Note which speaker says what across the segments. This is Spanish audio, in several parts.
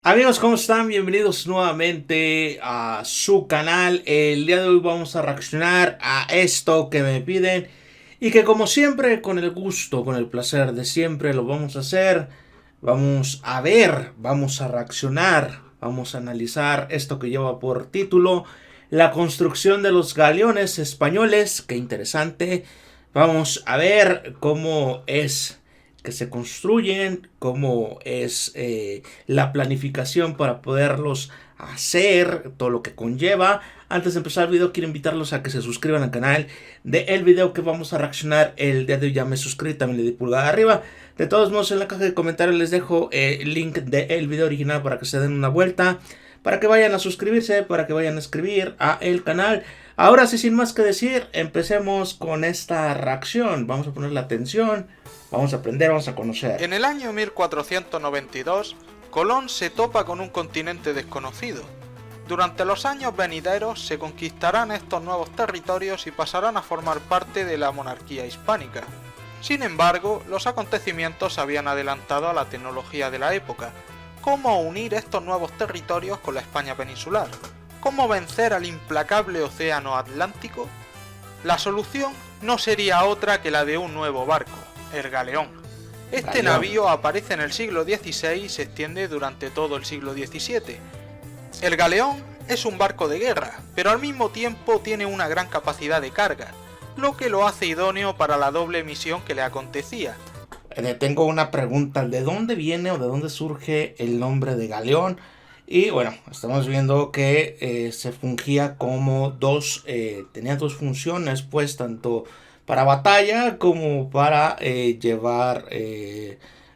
Speaker 1: Amigos, ¿cómo están? Bienvenidos nuevamente a su canal. El día de hoy vamos a reaccionar a esto que me piden y que como siempre, con el gusto, con el placer de siempre lo vamos a hacer. Vamos a ver, vamos a reaccionar, vamos a analizar esto que lleva por título La construcción de los galeones españoles. Qué interesante. Vamos a ver cómo es que se construyen, cómo es la planificación para poderlos hacer, todo lo que conlleva. Antes de empezar el video, quiero invitarlos a que se suscriban al canal del video que vamos a reaccionar el día de hoy. Ya me suscribí, también le di pulgar arriba. De todos modos, en la caja de comentarios les dejo el link del video original para que se den una vuelta, para que vayan a suscribirse, para que vayan a escribir a el canal. Ahora sí, sin más que decir, empecemos con esta reacción. Vamos a poner la atención, vamos a aprender, vamos a conocer.
Speaker 2: En el año 1492, Colón se topa con un continente desconocido. Durante los años venideros se conquistarán estos nuevos territorios y pasarán a formar parte de la monarquía hispánica. Sin embargo, los acontecimientos habían adelantado a la tecnología de la época. ¿Cómo unir estos nuevos territorios con la España peninsular? ¿Cómo vencer al implacable océano Atlántico? La solución no sería otra que la de un nuevo barco, el galeón. Este navío aparece en el siglo XVI y se extiende durante todo el siglo XVII. El galeón es un barco de guerra, pero al mismo tiempo tiene una gran capacidad de carga, lo que lo hace idóneo para la doble misión que le acontecía.
Speaker 1: Tengo una pregunta, ¿de dónde viene o de dónde surge el nombre de galeón? Y bueno, estamos viendo que se fungía como tenía dos funciones, pues tanto para batalla como para llevar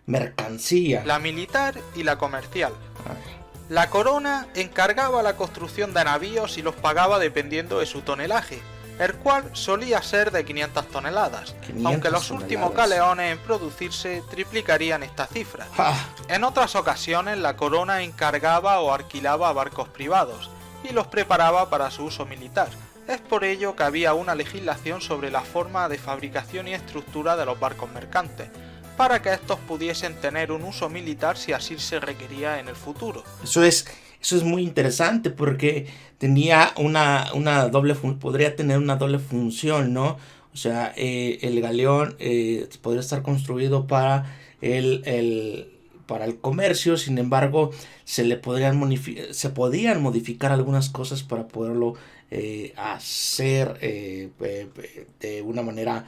Speaker 1: mercancía.
Speaker 2: La militar y la comercial. La corona encargaba la construcción de navíos y los pagaba dependiendo de su tonelaje, el cual solía ser de 500 toneladas, aunque los últimos galeones en producirse triplicarían esta cifra. En otras ocasiones la corona encargaba o alquilaba barcos privados y los preparaba para su uso militar. Es por ello que había una legislación sobre la forma de fabricación y estructura de los barcos mercantes, para que estos pudiesen tener un uso militar si así se requería en el futuro.
Speaker 1: Eso es muy interesante porque tenía una doble podría tener una doble función, ¿no? O sea, el galeón podría estar construido para para el comercio. Sin embargo, se podían modificar algunas cosas para poderlo hacer de una manera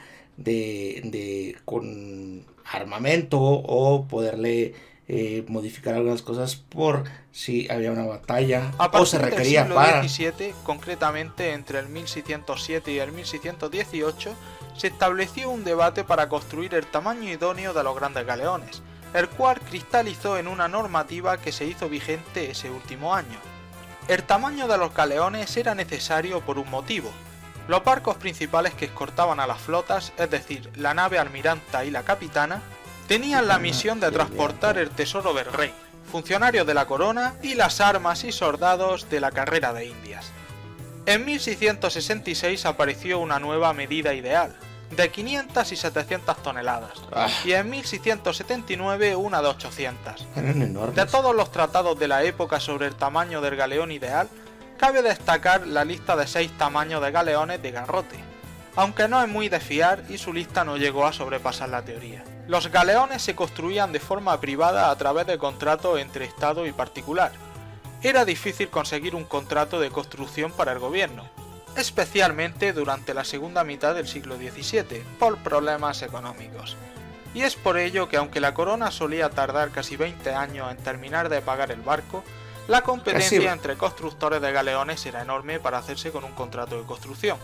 Speaker 1: con armamento, o poderle modificar algunas cosas por si había una batalla o se requería
Speaker 2: para. En el siglo XVII, concretamente entre el 1607 y el 1618, se estableció un debate para construir el tamaño idóneo de los grandes galeones, el cual cristalizó en una normativa que se hizo vigente ese último año. El tamaño de los galeones era necesario por un motivo. Los barcos principales que escoltaban a las flotas, es decir, la nave almiranta y la capitana, tenían la misión de transportar el tesoro del rey, funcionarios de la corona y las armas y soldados de la carrera de Indias. En 1666 apareció una nueva medida ideal, de 500 y 700 toneladas, y en 1679 una de 800. De todos los tratados de la época sobre el tamaño del galeón ideal, cabe destacar la lista de 6 tamaños de galeones de garrote, aunque no es muy de fiar y su lista no llegó a sobrepasar la teoría. Los galeones se construían de forma privada a través de contratos entre Estado y particular. Era difícil conseguir un contrato de construcción para el gobierno, especialmente durante la segunda mitad del siglo XVII, por problemas económicos. Y es por ello que aunque la corona solía tardar casi 20 años en terminar de pagar el barco, la competencia entre constructores de galeones era enorme para hacerse con un contrato de construcción.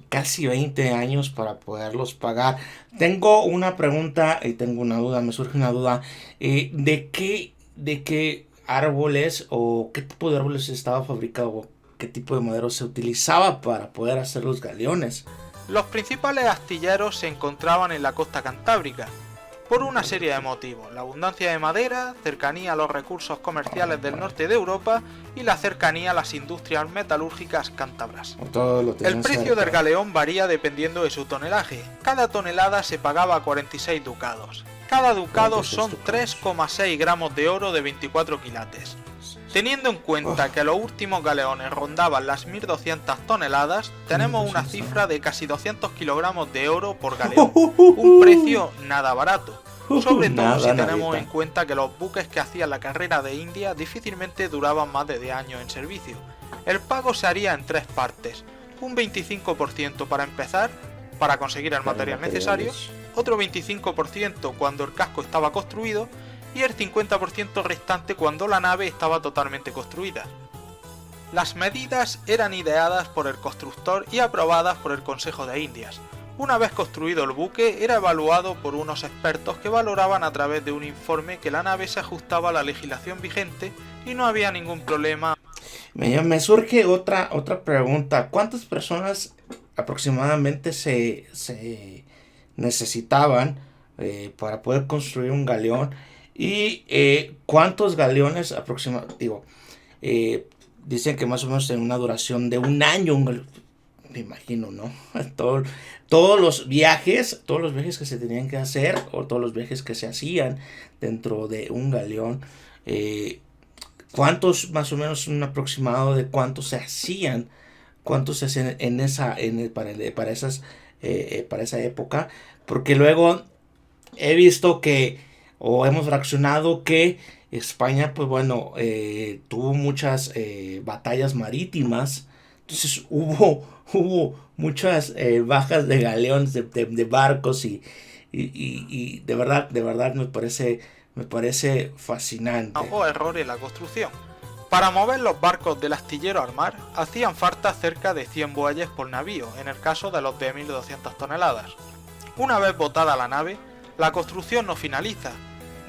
Speaker 1: Casi 20 años para poderlos pagar. Tengo una pregunta y tengo una duda, me surge una duda. ¿De qué árboles o qué tipo de árboles estaba fabricado? ¿Qué tipo de madera se utilizaba para poder hacer los galeones?
Speaker 2: Los principales astilleros se encontraban en la costa cantábrica, por una serie de motivos: la abundancia de madera, cercanía a los recursos comerciales del norte de Europa y la cercanía a las industrias metalúrgicas cántabras. El precio del galeón varía dependiendo de su tonelaje. Cada tonelada se pagaba 46 ducados, Cada ducado
Speaker 1: ¿Cuántos
Speaker 2: son
Speaker 1: estucados?
Speaker 2: 3,6 gramos de oro de 24 quilates. Teniendo en cuenta que los últimos galeones rondaban las 1200 toneladas, tenemos una
Speaker 1: 1200
Speaker 2: cifra de casi 200 kilogramos de oro por galeón, un precio nada barato, sobre todo si tenemos en cuenta que los buques que hacían la carrera de India difícilmente duraban más de 10 años en servicio. El pago se haría en tres partes, un 25% para empezar, para conseguir el material necesario, otro 25% cuando el casco estaba construido y el 50% restante cuando la nave estaba totalmente construida. Las medidas eran ideadas por el constructor y aprobadas por el Consejo de Indias. Una vez construido el buque, era evaluado por unos expertos que valoraban a través de un informe que la nave se ajustaba a la legislación vigente y no había ningún problema.
Speaker 1: Me surge otra pregunta. ¿Cuántas personas aproximadamente se necesitaban para poder construir un galeón? ¿Y cuántos galeones aproximadamente? Dicen que más o menos en una duración de un año, me imagino, ¿no? Todos los viajes que se tenían que hacer, o todos los viajes que se hacían dentro de un galeón, ¿cuántos, más o menos un aproximado de cuántos se hacían para esa época? Porque luego he visto o hemos reaccionado que España, pues bueno, tuvo muchas batallas marítimas. Entonces hubo muchas bajas de galeones, de barcos, y de verdad me parece fascinante.
Speaker 2: O error en la construcción. Para mover los barcos del astillero al mar, hacían falta cerca de 100 bueyes por navío, en el caso de los de 1200 toneladas. Una vez botada la nave, la construcción no finaliza,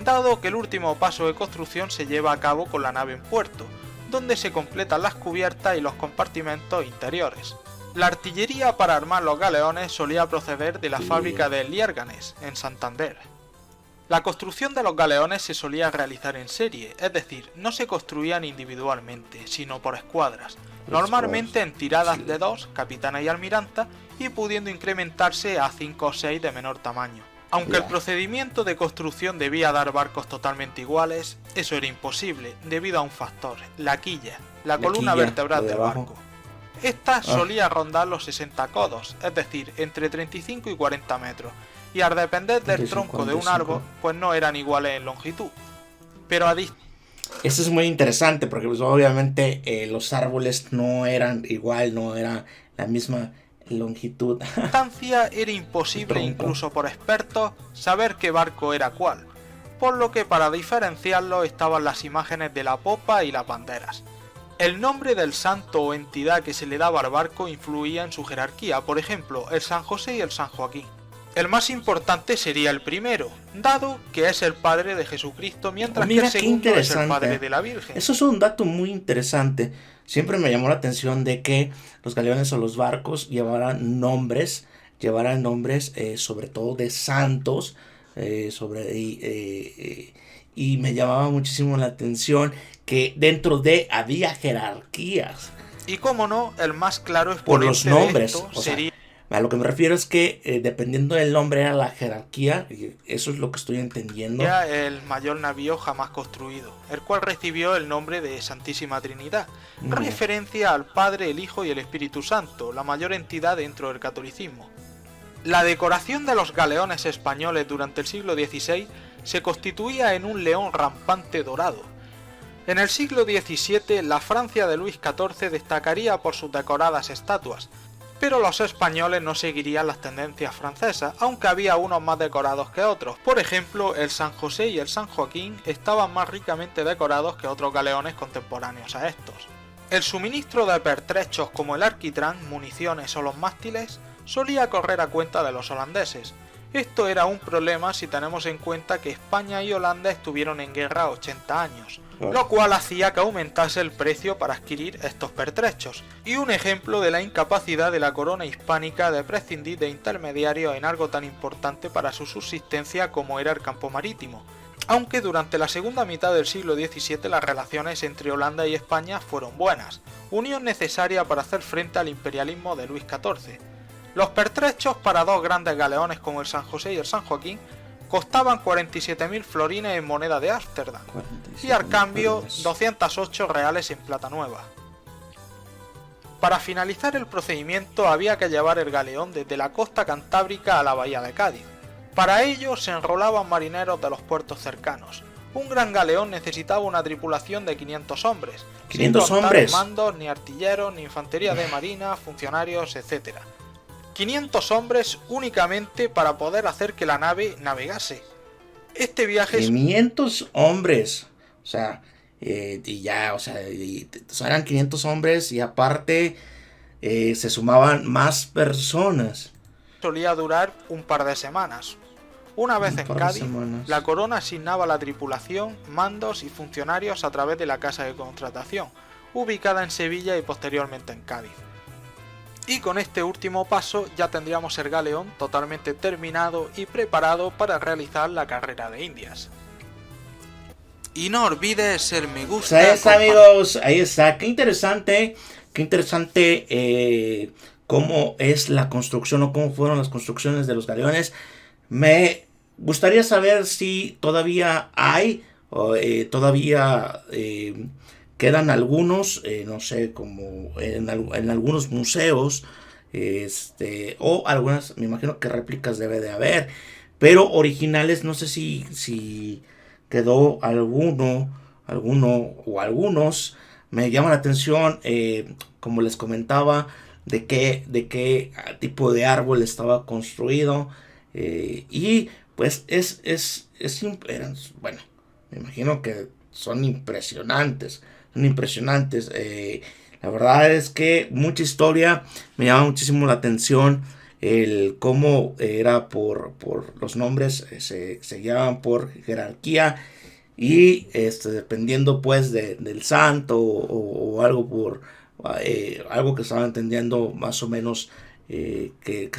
Speaker 2: dado que el último paso de construcción se lleva a cabo con la nave en puerto, donde se completan las cubiertas y los compartimentos interiores. La artillería para armar los galeones solía proceder de la fábrica de Liérganes, en Santander. La construcción de los galeones se solía realizar en serie, es decir, no se construían individualmente, sino por escuadras, normalmente en tiradas de 2, capitana y almiranta, y pudiendo incrementarse a 5 o 6 de menor tamaño. Aunque el procedimiento de construcción debía dar barcos totalmente iguales, eso era imposible debido a un factor, la quilla, la columna vertebral del barco. Esta solía rondar los 60 codos, es decir, entre 35 y 40 metros, y al depender del tronco de un árbol, pues no eran iguales en longitud. Pero
Speaker 1: Eso es muy interesante porque pues, obviamente los árboles no eran igual, no era la misma longitud.
Speaker 2: Distancia era imposible incluso por expertos saber qué barco era cuál, por lo que para diferenciarlo estaban las imágenes de la popa y las banderas. El nombre del santo o entidad que se le daba al barco influía en su jerarquía, por ejemplo, el San José y el San Joaquín. El más importante sería el primero, dado que es el padre de Jesucristo, mientras que el segundo es el padre de la Virgen.
Speaker 1: Eso es un dato muy interesante. Siempre me llamó la atención de que los galeones o los barcos llevaran nombres sobre todo de santos, y me llamaba muchísimo la atención que dentro de había jerarquías.
Speaker 2: Y cómo no, el más claro exponente
Speaker 1: por los nombres,
Speaker 2: de esto sería...
Speaker 1: A lo que me refiero es que dependiendo del nombre era la jerarquía, eso es lo que estoy entendiendo.
Speaker 2: Ya el mayor navío jamás construido, el cual recibió el nombre de Santísima Trinidad, referencia al Padre, el Hijo y el Espíritu Santo, la mayor entidad dentro del catolicismo. La decoración de los galeones españoles durante el siglo XVI se constituía en un león rampante dorado. En el siglo XVII la Francia de Luis XIV destacaría por sus decoradas estatuas, pero los españoles no seguirían las tendencias francesas, aunque había unos más decorados que otros. Por ejemplo, el San José y el San Joaquín estaban más ricamente decorados que otros galeones contemporáneos a estos. El suministro de pertrechos como el alquitrán, municiones o los mástiles solía correr a cuenta de los holandeses. Esto era un problema si tenemos en cuenta que España y Holanda estuvieron en guerra 80 años, lo cual hacía que aumentase el precio para adquirir estos pertrechos, y un ejemplo de la incapacidad de la corona hispánica de prescindir de intermediarios en algo tan importante para su subsistencia como era el campo marítimo. Aunque durante la segunda mitad del siglo XVII las relaciones entre Holanda y España fueron buenas, unión necesaria para hacer frente al imperialismo de Luis XIV. Los pertrechos para dos grandes galeones como el San José y el San Joaquín costaban 47.000 florines en moneda de Ámsterdam y
Speaker 1: 47.000
Speaker 2: al cambio
Speaker 1: florines.
Speaker 2: 208 reales en plata nueva. Para finalizar el procedimiento había que llevar el galeón desde la costa cantábrica a la bahía de Cádiz. Para ello se enrolaban marineros de los puertos cercanos. Un gran galeón necesitaba una tripulación de 500 hombres,
Speaker 1: 500
Speaker 2: sin contar
Speaker 1: hombres.
Speaker 2: mandos, ni artilleros, ni infantería de marina, funcionarios, etc. 500 hombres únicamente para poder hacer que la nave navegase. Este viaje es
Speaker 1: 500 hombres. O sea, y ya, o sea, eran 500 hombres y aparte se sumaban más personas.
Speaker 2: solía durar un par de semanas. Una vez
Speaker 1: Un
Speaker 2: en
Speaker 1: par de
Speaker 2: Cádiz,
Speaker 1: semanas.
Speaker 2: la corona asignaba la tripulación, mandos y funcionarios a través de la casa de contratación, ubicada en Sevilla y posteriormente en Cádiz. Y con este último paso ya tendríamos el galeón totalmente terminado y preparado para realizar la carrera de Indias. Y no olvides el me
Speaker 1: Pues
Speaker 2: gusta.
Speaker 1: ahí está,
Speaker 2: compartir.
Speaker 1: amigos, ahí está. Qué interesante cómo es la construcción o cómo fueron las construcciones de los galeones. Me gustaría saber si todavía hay o todavía quedan algunos, no sé, como en algunos museos, o algunas, me imagino que réplicas debe de haber, pero originales no sé si quedó alguno o algunos. Me llama la atención, como les comentaba, de qué tipo de árbol estaba construido. Y pues bueno, me imagino que son impresionantes. Son impresionantes. La verdad es que mucha historia. Me llama muchísimo la atención el cómo era por los nombres. Se guiaban por jerarquía. Y dependiendo pues del santo o algo algo que estaba entendiendo más o menos, que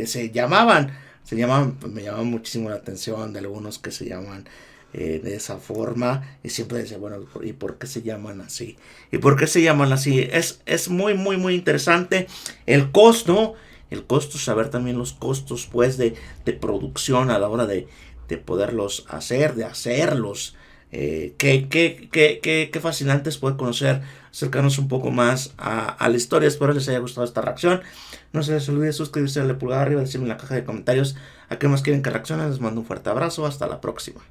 Speaker 1: se llamaban. Me llama muchísimo la atención de algunos que se llaman de esa forma. Y siempre decía, bueno, ¿y por qué se llaman así? ¿Y por qué se llaman así? Es muy, muy, muy interesante. El costo, saber también los costos pues de producción a la hora de poderlos hacer, de hacerlos. Qué fascinantes poder conocer, acercarnos un poco más a la historia. Espero les haya gustado esta reacción. No se les olvide suscribirse, darle pulgar arriba, decirme en la caja de comentarios a qué más quieren que reaccionen. Les mando un fuerte abrazo. Hasta la próxima.